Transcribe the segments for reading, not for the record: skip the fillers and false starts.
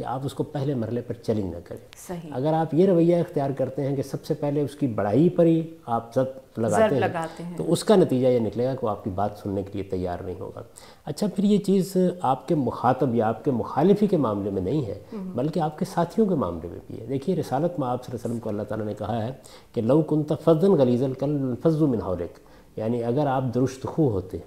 کہ آپ اس کو پہلے مرحلے پر چیلنج نہ کریں. صحیح. اگر آپ یہ رویہ اختیار کرتے ہیں کہ سب سے پہلے اس کی بڑائی پر ہی آپ ضرب لگاتے ہیں تو اس کا نتیجہ یہ نکلے گا کہ وہ آپ کی بات سننے کے لیے تیار نہیں ہوگا. اچھا پھر یہ چیز آپ کے مخاطب یا آپ کے مخالفی کے معاملے میں نہیں ہے بلکہ آپ کے ساتھیوں کے معاملے میں بھی ہے. دیکھیے رسالت میں آپ صلی اللہ علیہ وسلم کو اللہ تعالیٰ نے کہا ہے کہ لو کنت فظا غلیظ القلب لانفضوا من حولک، یعنی اگر آپ درست خو ہوتے،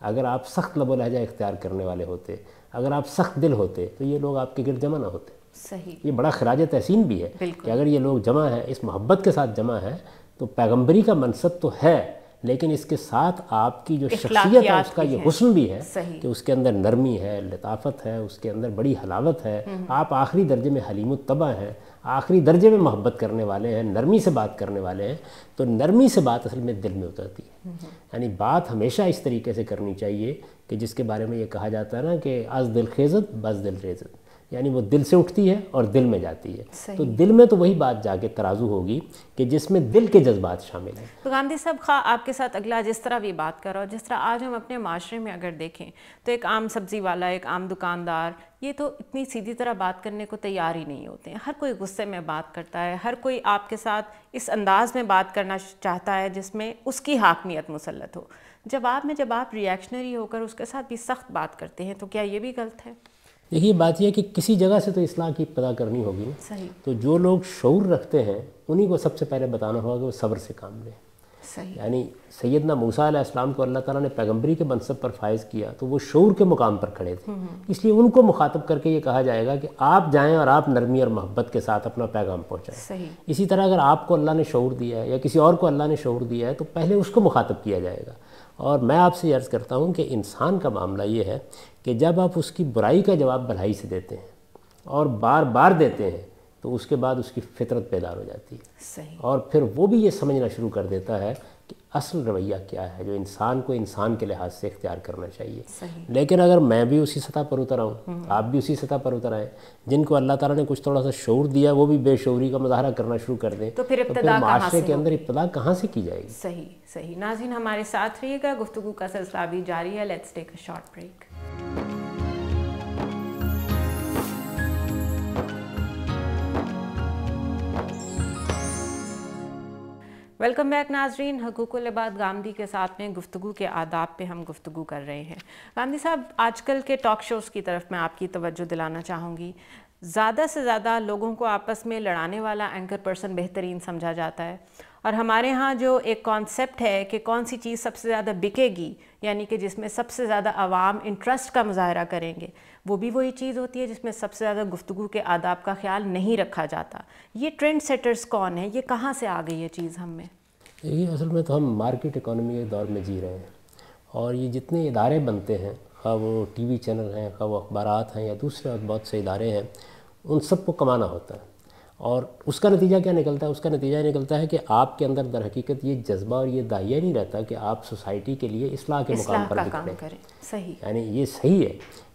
اگر آپ سخت لب و لہجہ اختیار کرنے والے ہوتے، اگر آپ سخت دل ہوتے تو یہ لوگ آپ کے گرد جمع نہ ہوتے. صحیح. یہ بڑا خراج تحسین بھی ہے کہ اگر یہ لوگ جمع ہیں، اس محبت کے ساتھ جمع ہیں تو پیغمبری کا منصب تو ہے لیکن اس کے ساتھ آپ کی جو شخصیت ہے اس کا یہ حسن بھی ہے کہ اس کے اندر نرمی ہے، لطافت ہے، اس کے اندر بڑی حلاوت ہے. آپ آخری درجے میں حلیم الطبع ہیں، آخری درجے میں محبت کرنے والے ہیں، نرمی سے بات کرنے والے ہیں. تو نرمی سے بات اصل میں دل میں اترتی ہے. یعنی بات ہمیشہ اس طریقے سے کرنی چاہیے کہ جس کے بارے میں یہ کہا جاتا ہے نا کہ از دل خیزت بس دل ریزت، یعنی وہ دل سے اٹھتی ہے اور دل میں جاتی ہے. تو دل میں تو وہی بات جا کے ترازو ہوگی کہ جس میں دل کے جذبات شامل ہیں. تو گاندھی صاحب خواہ آپ کے ساتھ اگلا جس طرح بھی بات کر رہا ہو، جس طرح آج ہم اپنے معاشرے میں اگر دیکھیں تو ایک عام سبزی والا، ایک عام دکاندار، یہ تو اتنی سیدھی طرح بات کرنے کو تیار ہی نہیں ہوتے ہیں. ہر کوئی غصے میں بات کرتا ہے، ہر کوئی آپ کے ساتھ اس انداز میں بات کرنا چاہتا ہے جس میں اس کی حاکمیت مسلط ہو. جب آپ ریئیکشنری ہو کر اس کے ساتھ بھی سخت بات کرتے ہیں تو کیا یہ بھی غلط ہے؟ دیکھیے بات یہ ہے کہ کسی جگہ سے تو اصلاح کی ابتدا کرنی ہوگی. صحیح. تو جو لوگ شعور رکھتے ہیں انہی کو سب سے پہلے بتانا ہوگا کہ وہ صبر سے کام لیں. صحیح. یعنی سیدنا موسیٰ علیہ السلام کو اللہ تعالیٰ نے پیغمبری کے منصب پر فائز کیا تو وہ شعور کے مقام پر کھڑے تھے، اس لیے ان کو مخاطب کر کے یہ کہا جائے گا کہ آپ جائیں اور آپ نرمی اور محبت کے ساتھ اپنا پیغام پہنچائیں. صحیح. اسی طرح اگر آپ کو اللہ نے شعور دیا ہے یا کسی اور کو اللہ نے شعور دیا ہے تو پہلے اس کو مخاطب کیا جائے گا. اور میں آپ سے عرض کرتا ہوں کہ انسان کا معاملہ یہ ہے کہ جب آپ اس کی برائی کا جواب بھلائی سے دیتے ہیں اور بار بار دیتے ہیں تو اس کے بعد اس کی فطرت بیدار ہو جاتی ہے. صحیح. اور پھر وہ بھی یہ سمجھنا شروع کر دیتا ہے کہ اصل رویہ کیا ہے جو انسان کو انسان کے لحاظ سے اختیار کرنا چاہیے. صحیح. لیکن اگر میں بھی اسی سطح پر اتر آؤں، آپ بھی اسی سطح پر اتر آئیں، جن کو اللہ تعالیٰ نے کچھ تھوڑا سا شعور دیا وہ بھی بے شعوری کا مظاہرہ کرنا شروع کر دیں تو پھر ابتدا معاشرے کے اندر ابتدا کہاں سے کی جائے گی؟ صحیح. صحیح. ناظرین ہمارے ساتھ رہیے گا، گفتگو کا سلسلہ بھی جاری ہے. Let's take a short break. Welcome back ناظرین. حقوق العباد گاندھی کے ساتھ میں گفتگو کے آداب پہ ہم گفتگو کر رہے ہیں. گاندھی صاحب آج کل کے ٹاک شوز کی طرف میں آپ کی توجہ دلانا چاہوں گی. زیادہ سے زیادہ لوگوں کو آپس میں لڑانے والا اینکر پرسن بہترین سمجھا جاتا ہے، اور ہمارے ہاں جو ایک کانسیپٹ ہے کہ کون سی چیز سب سے زیادہ بکے گی، یعنی کہ جس میں سب سے زیادہ عوام انٹرسٹ کا مظاہرہ کریں گے، وہ بھی وہی چیز ہوتی ہے جس میں سب سے زیادہ گفتگو کے آداب کا خیال نہیں رکھا جاتا. یہ ٹرینڈ سیٹرز کون ہیں؟ یہ کہاں سے آ گئی یہ چیز ہم میں؟ یہ اصل میں تو ہم مارکیٹ اکانومی کے دور میں جی رہے ہیں، اور یہ جتنے ادارے بنتے ہیں، خواہ وہ ٹی وی چینل ہیں، خواہ وہ اخبارات ہیں یا دوسرے بہت سے ادارے ہیں، ان سب کو کمانا ہوتا ہے. اور اس کا نتیجہ کیا نکلتا ہے؟ اس کا نتیجہ یہ نکلتا ہے کہ آپ کے اندر در حقیقت یہ جذبہ اور یہ داعیہ نہیں رہتا کہ آپ سوسائٹی کے لیے اصلاح کے مقام پر کریں. صحیح. یعنی یہ صحیح ہے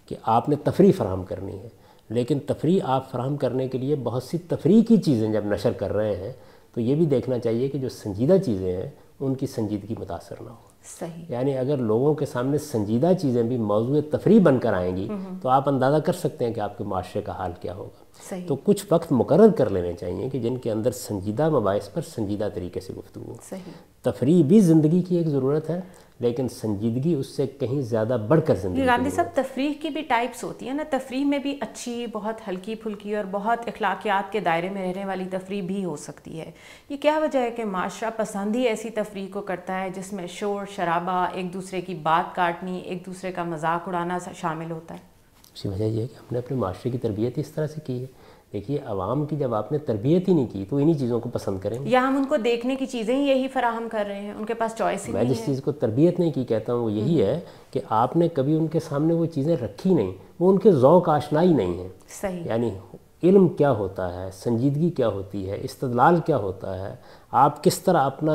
کہ آپ نے تفریح فراہم کرنی ہے، لیکن تفریح آپ فراہم کرنے کے لیے بہت سی تفریح کی چیزیں جب نشر کر رہے ہیں تو یہ بھی دیکھنا چاہیے کہ جو سنجیدہ چیزیں ہیں ان کی سنجیدگی متاثر نہ ہو. صحیح. یعنی اگر لوگوں کے سامنے سنجیدہ چیزیں بھی موضوع تفریح بن کر آئیں گی تو آپ اندازہ کر سکتے ہیں کہ آپ کے معاشرے کا حال کیا ہوگا. صحیح. تو کچھ وقت مقرر کر لینے چاہیے کہ جن کے اندر سنجیدہ مباحث پر سنجیدہ طریقے سے گفتگو ہو. صحیح. تفریح بھی زندگی کی ایک ضرورت ہے لیکن سنجیدگی اس سے کہیں زیادہ بڑھ کر زندگی. گاندھی صاحب تفریح کی بھی ٹائپس ہوتی ہیں نا، تفریح میں بھی اچھی، بہت ہلکی پھلکی اور بہت اخلاقیات کے دائرے میں رہنے والی تفریح بھی ہو سکتی ہے. یہ کیا وجہ ہے کہ معاشرہ پسند ہی ایسی تفریح کو کرتا ہے جس میں شور شرابہ، ایک دوسرے کی بات کاٹنی، ایک دوسرے کا مذاق اڑانا شامل ہوتا ہے؟ اسی وجہ یہ ہے کہ ہم نے اپنے معاشرے کی تربیت اس طرح سے کی ہے. دیکھیے عوام کی جب آپ نے تربیت ہی نہیں کی تو انہی چیزوں کو پسند کریں گے، یا ہم ان کو دیکھنے کی چیزیں ہی یہی فراہم کر رہے ہیں، ان کے پاس چوائس ہی نہیں ہے. میں جس چیز کو تربیت نہیں کی کہتا ہوں وہ یہی ہے کہ آپ نے کبھی ان کے سامنے وہ چیزیں رکھی نہیں، وہ ان کے ذوق آشنائی نہیں ہے. صحیح. یعنی علم کیا ہوتا ہے، سنجیدگی کیا ہوتی ہے، استدلال کیا ہوتا ہے، آپ کس طرح اپنا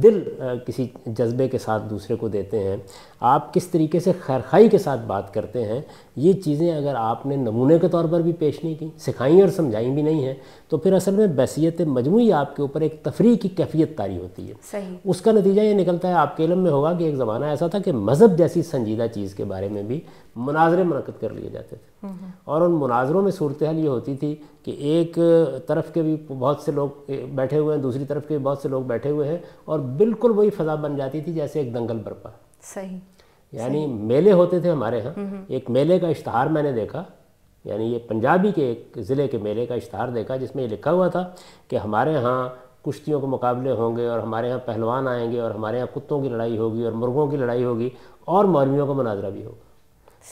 دل کسی جذبے کے ساتھ دوسرے کو دیتے ہیں، آپ کس طریقے سے خیرخواہی کے ساتھ بات کرتے ہیں، یہ چیزیں اگر آپ نے نمونے کے طور پر بھی پیش نہیں کی، سکھائیں اور سمجھائیں بھی نہیں ہیں تو پھر اصل میں بحثیت مجموعی آپ کے اوپر ایک تفریح کی کیفیت طاری ہوتی ہے. صحیح. اس کا نتیجہ یہ نکلتا ہے، آپ کے علم میں ہوگا کہ ایک زمانہ ایسا تھا کہ مذہب جیسی سنجیدہ چیز کے بارے میں بھی مناظرے منعقد کر لیے جاتے تھے، اور ان مناظروں میں صورتحال یہ ہوتی تھی کہ ایک طرف کے بھی بہت سے لوگ بیٹھے ہوئے ہیں، دوسری طرف کے بھی بہت سے لوگ بیٹھے ہوئے ہیں، اور بالکل وہی فضا بن جاتی تھی جیسے ایک دنگل برپا۔ صحیح۔ یعنی میلے ہوتے تھے ہمارے ہاں، ایک میلے کا اشتہار میں نے دیکھا، یعنی یہ پنجابی کے ایک ضلع کے میلے کا اشتہار دیکھا جس میں یہ لکھا ہوا تھا کہ ہمارے ہاں کشتیوں کے مقابلے ہوں گے، اور ہمارے ہاں پہلوان آئیں گے، اور ہمارے ہاں کتوں کی لڑائی ہوگی اور مرغوں کی لڑائی ہوگی، اور مولویوں کا مناظرہ بھی ہوگا۔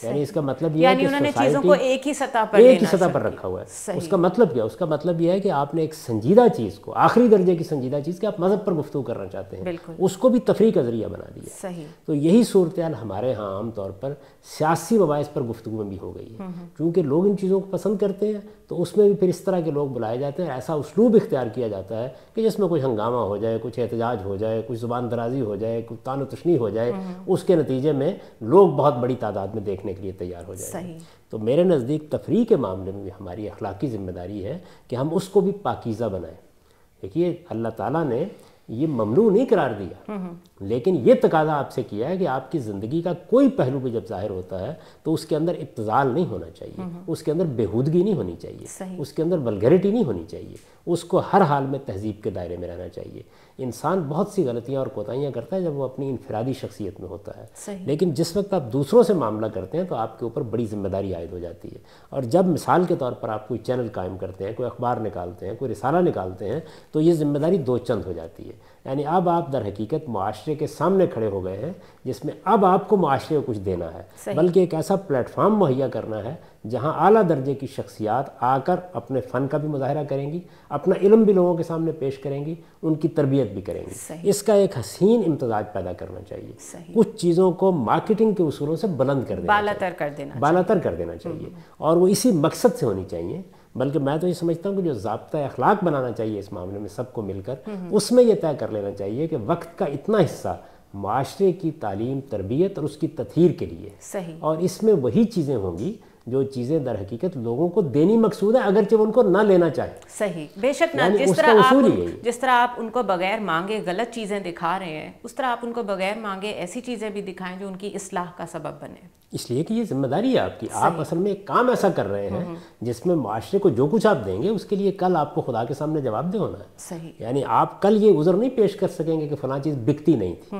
یعنی اس کا مطلب یہ ہے کہ انہوں نے سوسائٹی چیزوں کو ایک ہی سطح پر رکھا ہوا ہے۔ اس کا مطلب کیا؟ اس کا مطلب یہ ہے کہ آپ نے ایک سنجیدہ چیز کو، آخری درجے کی سنجیدہ چیز کہ آپ مذہب پر گفتگو کرنا چاہتے ہیں، اس کو بھی تفریح کا ذریعہ بنا دیا۔ صحیح۔ تو یہی صورتحال ہمارے ہاں عام طور پر سیاسی مباحث پر گفتگو میں بھی ہو گئی ہے، کیونکہ لوگ ان چیزوں کو پسند کرتے ہیں، تو اس میں بھی پھر اس طرح کے لوگ بلائے جاتے ہیں، ایسا اسلوب اختیار کیا جاتا ہے کہ جس میں کچھ ہنگامہ ہو جائے، کچھ احتجاج ہو جائے، کچھ زبان درازی ہو جائے، کچھ طعن و تشنیع ہو جائے، اس کے نتیجے میں لوگ بہت بڑی تعداد میں دیکھنے کے لیے تیار ہو جائیں۔ تو میرے نزدیک تفریح کے معاملے میں بھی ہماری اخلاقی ذمہ داری ہے کہ ہم اس کو بھی پاکیزہ بنائیں۔ دیکھیے اللہ تعالیٰ نے یہ ممنوع نہیں قرار دیا، لیکن یہ تقاضا آپ سے کیا ہے کہ آپ کی زندگی کا کوئی پہلو بھی جب ظاہر ہوتا ہے تو اس کے اندر ابتذال نہیں ہونا چاہیے، اس کے اندر بےہودگی نہیں ہونی چاہیے، اس کے اندر ولگیرٹی نہیں ہونی چاہیے، اس کو ہر حال میں تہذیب کے دائرے میں رہنا چاہیے۔ انسان بہت سی غلطیاں اور کوتاہیاں کرتا ہے جب وہ اپنی انفرادی شخصیت میں ہوتا ہے، لیکن جس وقت آپ دوسروں سے معاملہ کرتے ہیں تو آپ کے اوپر بڑی ذمہ داری عائد ہو جاتی ہے۔ اور جب مثال کے طور پر آپ کوئی چینل قائم کرتے ہیں، کوئی اخبار نکالتے ہیں، کوئی رسالہ نکالتے ہیں، تو یہ ذمہ داری دو چند ہو جاتی ہے۔ یعنی اب آپ در حقیقت معاشرے کے سامنے کھڑے ہو گئے ہیں جس میں اب آپ کو معاشرے کو کچھ دینا ہے، بلکہ ایک ایسا پلیٹ فارم مہیا کرنا ہے جہاں اعلیٰ درجے کی شخصیات آ کر اپنے فن کا بھی مظاہرہ کریں گی، اپنا علم بھی لوگوں کے سامنے پیش کریں گی، ان کی تربیت بھی کریں گی۔ اس کا ایک حسین امتزاج پیدا کرنا چاہیے، کچھ چیزوں کو مارکیٹنگ کے اصولوں سے بلند کر دینا، بالاتر کر دینا چاہیے، اور وہ اسی مقصد سے ہونی چاہیے۔ بلکہ میں تو یہ سمجھتا ہوں کہ جو ضابطہ اخلاق بنانا چاہیے اس معاملے میں سب کو مل کر، اس میں یہ طے کر لینا چاہیے کہ وقت کا اتنا حصہ معاشرے کی تعلیم، تربیت اور اس کی تطہیر کے لیے، اور اس میں وہی چیزیں ہوں گی جو چیزیں در حقیقت لوگوں کو دینی مقصود ہے اگرچہ وہ ان کو نہ لینا چاہے۔ صحیح، بے شک نہ، جس طرح آپ ان کو بغیر مانگے غلط چیزیں دکھا رہے ہیں، اس طرح آپ ان کو بغیر مانگے ایسی چیزیں بھی دکھائیں جو ان کی اصلاح کا سبب بنے۔ اس لیے کہ یہ ذمہ داری ہے آپ کی، آپ اصل میں ایک کام ایسا کر رہے ہیں جس میں معاشرے کو جو کچھ آپ دیں گے اس کے لیے کل آپ کو خدا کے سامنے جواب دہ ہونا ہے۔ صحیح، یعنی آپ کل یہ عذر نہیں پیش کر سکیں گے کہ فلاں چیز بکتی نہیں تھی،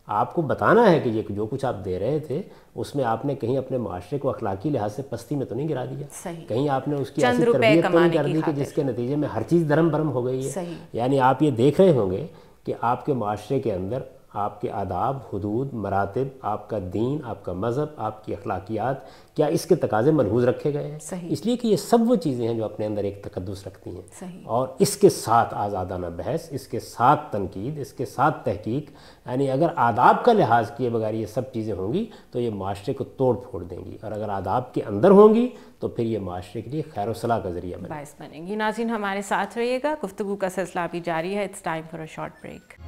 آپ کو بتانا ہے کہ یہ جو کچھ آپ دے رہے تھے اس میں آپ نے کہیں اپنے معاشرے کو اخلاقی لحاظ سے پستی میں تو نہیں گرا دیا، کہیں آپ نے اس کی ایسی تربیت تو نہیں کر دی کہ جس کے نتیجے میں ہر چیز درم برم ہو گئی ہے۔ یعنی آپ یہ دیکھ رہے ہوں گے کہ آپ کے معاشرے کے اندر آپ کے آداب، حدود، مراتب، آپ کا دین، آپ کا مذہب، آپ کی اخلاقیات، کیا اس کے تقاضے ملحوظ رکھے گئے ہیں؟ اس لیے کہ یہ سب وہ چیزیں ہیں جو اپنے اندر ایک تقدس رکھتی ہیں، اور اس کے ساتھ آزادانہ بحث، اس کے ساتھ تنقید، اس کے ساتھ تحقیق۔ یعنی اگر آداب کا لحاظ کیے بغیر یہ سب چیزیں ہوں گی تو یہ معاشرے کو توڑ پھوڑ دیں گی، اور اگر آداب کے اندر ہوں گی تو پھر یہ معاشرے کے لیے خیر و صلاح کا ذریعہ بنیں گی۔ ناظرین ہمارے ساتھ رہیے گا، گفتگو کا سلسلہ ابھی جاری ہے۔ It's time for a short break.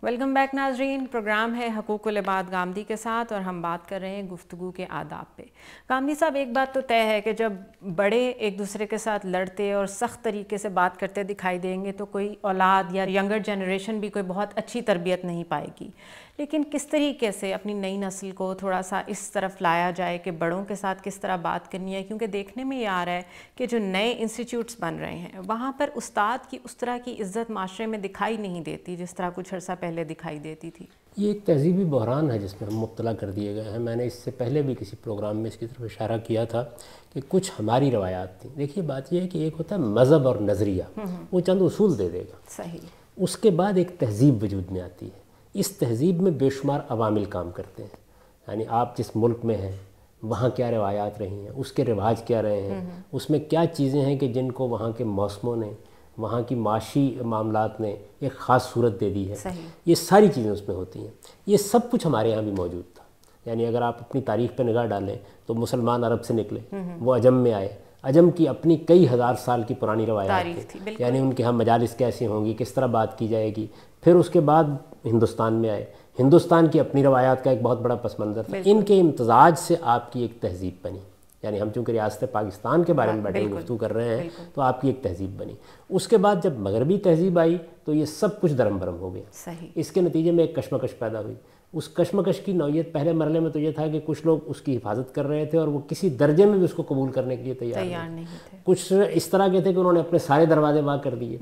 Welcome back ناظرین، پروگرام ہے حقوق العباد گامدی کے ساتھ، اور ہم بات کر رہے ہیں گفتگو کے آداب پہ۔ گامدی صاحب، ایک بات تو طے ہے کہ جب بڑے ایک دوسرے کے ساتھ لڑتے اور سخت طریقے سے بات کرتے دکھائی دیں گے تو کوئی اولاد یا ینگر جنریشن بھی کوئی بہت اچھی تربیت نہیں پائے گی، لیکن کس طریقے سے اپنی نئی نسل کو تھوڑا سا اس طرف لایا جائے کہ بڑوں کے ساتھ کس طرح بات کرنی ہے؟ کیونکہ دیکھنے میں یہ آ رہا ہے کہ جو نئے انسٹیٹیوٹس بن رہے ہیں وہاں پر استاد کی اس طرح کی عزت معاشرے میں دکھائی نہیں دیتی جس طرح کچھ عرصہ پہلے دکھائی دیتی تھی۔ یہ ایک تہذیبی بحران ہے جس میں ہم مبتلا کر دیے گئے ہیں۔ میں نے اس سے پہلے بھی کسی پروگرام میں اس کی طرف اشارہ کیا تھا کہ کچھ ہماری روایات تھیں۔ دیکھیے بات یہ ہے کہ ایک ہوتا ہے مذہب اور نظریہ، وہ چند اصول دے دے گا، صحیح، اس کے بعد ایک تہذیب وجود میں آتی ہے۔ اس تہذیب میں بے شمار عوامل کام کرتے ہیں، یعنی آپ جس ملک میں ہیں وہاں کیا روایات رہی ہیں، اس کے رواج کیا رہے ہیں، اس میں کیا چیزیں ہیں کہ جن کو وہاں کے موسموں نے، وہاں کی معاشی معاملات نے ایک خاص صورت دے دی ہے، یہ ساری چیزیں اس میں ہوتی ہیں۔ یہ سب کچھ ہمارے یہاں بھی موجود تھا۔ یعنی اگر آپ اپنی تاریخ پہ نگاہ ڈالیں تو مسلمان عرب سے نکلے، وہ عجم میں آئے، عجم کی اپنی کئی ہزار سال کی پرانی روایات تھیں، یعنی ان کے ہاں مجالس کیسی ہوں گی، کس طرح بات کی جائے گی۔ پھر اس کے بعد ہندوستان میں آئے، ہندوستان کی اپنی روایات کا ایک بہت بڑا پس منظر تھا۔ ان کے امتزاج سے آپ کی ایک تہذیب بنی، یعنی ہم چونکہ ریاست پاکستان کے بارے میں بیٹھے گفتگو کر رہے ہیں تو آپ کی ایک تہذیب بنی. اس کے بعد جب مغربی تہذیب آئی تو یہ سب کچھ درم برم ہو گیا. اس کے نتیجے میں ایک کشمکش پیدا ہوئی. اس کشمکش کی نوعیت پہلے مرحلے میں تو یہ تھا کہ کچھ لوگ اس کی حفاظت کر رہے تھے اور وہ کسی درجے میں بھی اس کو قبول کرنے کے لیے تیار نہیں تھے. کچھ اس طرح کے تھے کہ انہوں نے اپنے سارے دروازے وا کر دیے.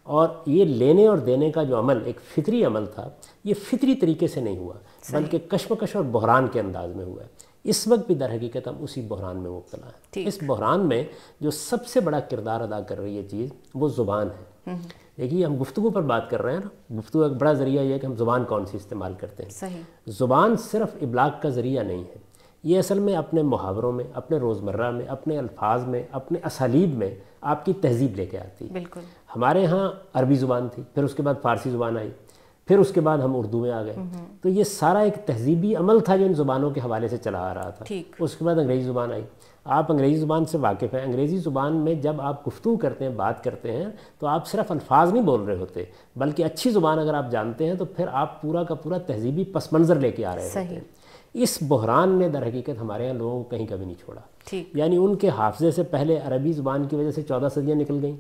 اور یہ لینے اور دینے کا جو عمل ایک فطری عمل تھا یہ فطری طریقے سے نہیں ہوا بلکہ کشمکش اور بحران کے انداز میں ہوا ہے. اس وقت بھی در حقیقت ہم اسی بحران میں مبتلا ہیں. اس بحران میں جو سب سے بڑا کردار ادا کر رہی ہے چیز وہ زبان ہے. دیکھیے ہم گفتگو پر بات کر رہے ہیں نا, گفتگو ایک بڑا ذریعہ یہ ہے کہ ہم زبان کون سی استعمال کرتے ہیں. زبان صرف ابلاغ کا ذریعہ نہیں ہے, یہ اصل میں اپنے محاوروں میں, اپنے روزمرہ میں, اپنے الفاظ میں, اپنے اسالیب میں آپ کی تہذیب لے کے آتی ہے. ہمارے ہاں عربی زبان تھی, پھر اس کے بعد فارسی زبان آئی, پھر اس کے بعد ہم اردو میں آ گئے. تو یہ سارا ایک تہذیبی عمل تھا جو ان زبانوں کے حوالے سے چلا آ رہا تھا. اس کے بعد انگریزی زبان آئی. آپ انگریزی زبان سے واقف ہیں. انگریزی زبان میں جب آپ گفتگو کرتے ہیں, بات کرتے ہیں, تو آپ صرف الفاظ نہیں بول رہے ہوتے بلکہ اچھی زبان اگر آپ جانتے ہیں تو پھر آپ پورا کا پورا تہذیبی پس منظر لے کے آ رہے ہوتے ہیں. اس بحران نے در حقیقت ہمارے یہاں لوگوں کو کہیں کبھی نہیں چھوڑا. یعنی ان کے حافظے سے پہلے عربی زبان کی وجہ سے 14 صدیاں نکل گئیں,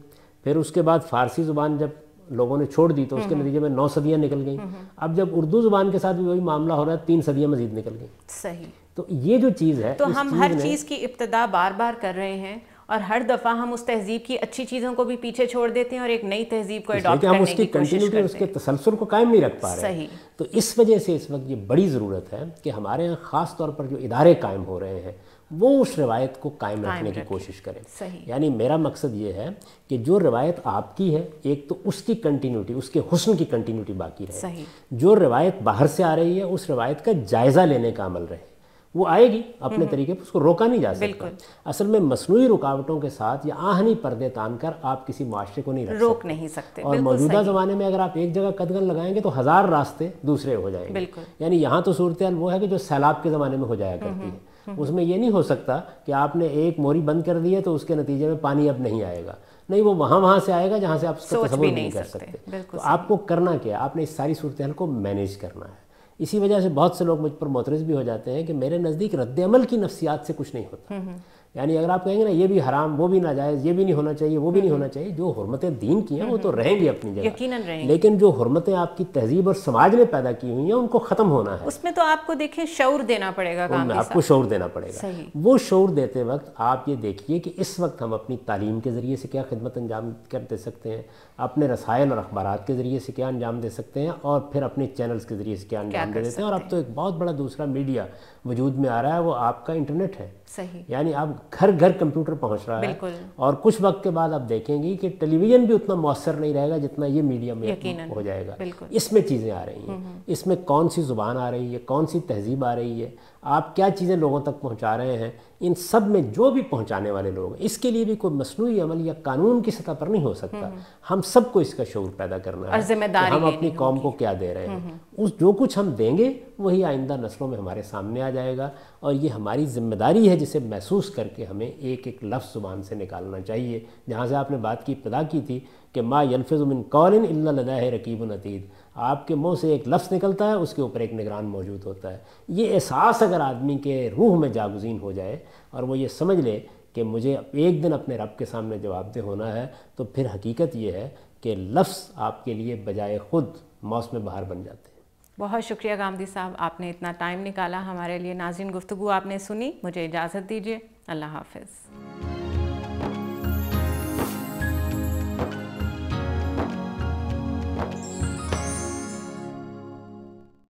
پھر اس کے بعد فارسی زبان جب لوگوں نے چھوڑ دی تو اس کے نتیجے میں 9 صدیاں نکل گئیں. اب جب اردو زبان کے ساتھ بھی وہی معاملہ ہو رہا ہے, 3 صدیاں مزید نکل گئیں. تو یہ جو چیز ہے, تو ہم ہر چیز کی ابتدا بار بار کر رہے ہیں اور ہر دفعہ ہم اس تہذیب کی اچھی چیزوں کو بھی پیچھے چھوڑ دیتے ہیں اور ایک نئی تہذیب کو اڈاپٹ کرنے کی کوشش کرتے ہیں. ہم اس کی کنٹینیوٹی, اس کے تسلسل کو قائم نہیں رکھ پا رہے ہیں. تو اس وجہ سے اس وقت یہ بڑی ضرورت ہے کہ ہمارے یہاں خاص طور پر جو ادارے قائم ہو رہے ہیں وہ اس روایت کو قائم رکھنے کی کوشش کریں. یعنی میرا مقصد یہ ہے کہ جو روایت آپ کی ہے ایک تو اس کی کنٹینیوٹی, اس کے حسن کی کنٹینیوٹی باقی رہے. جو روایت باہر سے آ رہی ہے اس روایت کا جائزہ لینے کا عمل رہے. وہ آئے گی اپنے طریقے پر, اس کو روکا نہیں جا سکتا. اصل میں مصنوعی رکاوٹوں کے ساتھ یا آہنی پردے تان کر آپ کسی معاشرے کو روک نہیں سکتے. اور موجودہ زمانے میں اگر آپ ایک جگہ قدغن لگائیں گے تو 1000 راستے دوسرے ہو جائیں گے. یعنی یہاں تو صورتحال وہ ہے کہ جو سیلاب کے زمانے میں ہو جایا کرتی ہے. اس میں یہ نہیں ہو سکتا کہ آپ نے ایک موری بند کر دی ہے تو اس کے نتیجے میں پانی اب نہیں آئے گا. نہیں, وہ وہاں سے آئے گا جہاں سے آپ اس کا تصور نہیں کر سکتے. تو آپ کو کرنا کیا, آپ نے اس ساری صورتحال کو مینیج کرنا ہے. اسی وجہ سے بہت سے لوگ مجھ پر معترض بھی ہو جاتے ہیں کہ میرے نزدیک رد عمل کی نفسیات سے کچھ نہیں ہوتا. یعنی اگر آپ کہیں گے نا یہ بھی حرام, وہ بھی ناجائز, یہ بھی نہیں ہونا چاہیے, وہ بھی نہیں ہونا چاہیے, جو حرمتیں دین کی ہیں وہ تو رہیں گی اپنی جگہ, لیکن جو حرمتیں آپ کی تہذیب اور سماج نے پیدا کی ہوئی ہیں ان کو ختم ہونا ہے. اس میں تو آپ کو دیکھیں شعور دینا پڑے گا. آپ کو شعور دینا پڑے گا. وہ شعور دیتے وقت آپ یہ دیکھیے کہ اس وقت ہم اپنی تعلیم کے ذریعے سے کیا خدمت انجام دے سکتے ہیں, اپنے رسائل اور اخبارات کے ذریعے سے کیا انجام دے سکتے ہیں, اور پھر اپنے چینلز کے ذریعے سے کیا انجام دے دیتے ہیں. اور اب تو ایک بہت بڑا دوسرا میڈیا وجود میں آ رہا ہے, وہ آپ کا انٹرنیٹ ہے. یعنی آپ گھر گھر کمپیوٹر پہنچ رہا ہے, اور کچھ وقت کے بعد آپ دیکھیں گی کہ ٹیلی ویژن بھی اتنا مؤثر نہیں رہے گا جتنا یہ میڈیا میں ہو جائے گا. اس میں چیزیں آ رہی ہیں, اس میں کون سی زبان آ رہی ہے, کون سی تہذیب آ رہی ہے, آپ کیا چیزیں لوگوں تک پہنچا رہے ہیں, ان سب میں جو بھی پہنچانے والے لوگ ہیں اس کے لیے بھی کوئی مصنوعی عمل یا قانون کی سطح پر نہیں ہو سکتا. ہم سب کو اس کا شعور پیدا کرنا ہے کہ ہم اپنی قوم کو کیا دے رہے ہیں. جو کچھ ہم دیں گے وہی آئندہ نسلوں میں ہمارے سامنے آ جائے گا, اور یہ ہماری ذمہ داری ہے جسے محسوس کر کے ہمیں ایک ایک لفظ زبان سے نکالنا چاہیے. جہاں سے آپ نے بات کی ابتدا کی تھی کہ ما یلفظ من قول الا لدیہ رقیب عتید, آپ کے منہ سے ایک لفظ نکلتا ہے اس کے اوپر ایک نگران موجود ہوتا ہے. یہ احساس اگر آدمی کے روح میں جاگزین ہو جائے اور وہ یہ سمجھ لے کہ مجھے ایک دن اپنے رب کے سامنے جواب دہ ہونا ہے, تو پھر حقیقت یہ ہے کہ لفظ آپ کے لیے بجائے خود موسم بہار بن جاتے ہیں. بہت شکریہ گامدی صاحب, آپ نے اتنا ٹائم نکالا ہمارے لیے. ناظرین, گفتگو آپ نے سنی, مجھے اجازت دیجیے. اللہ حافظ.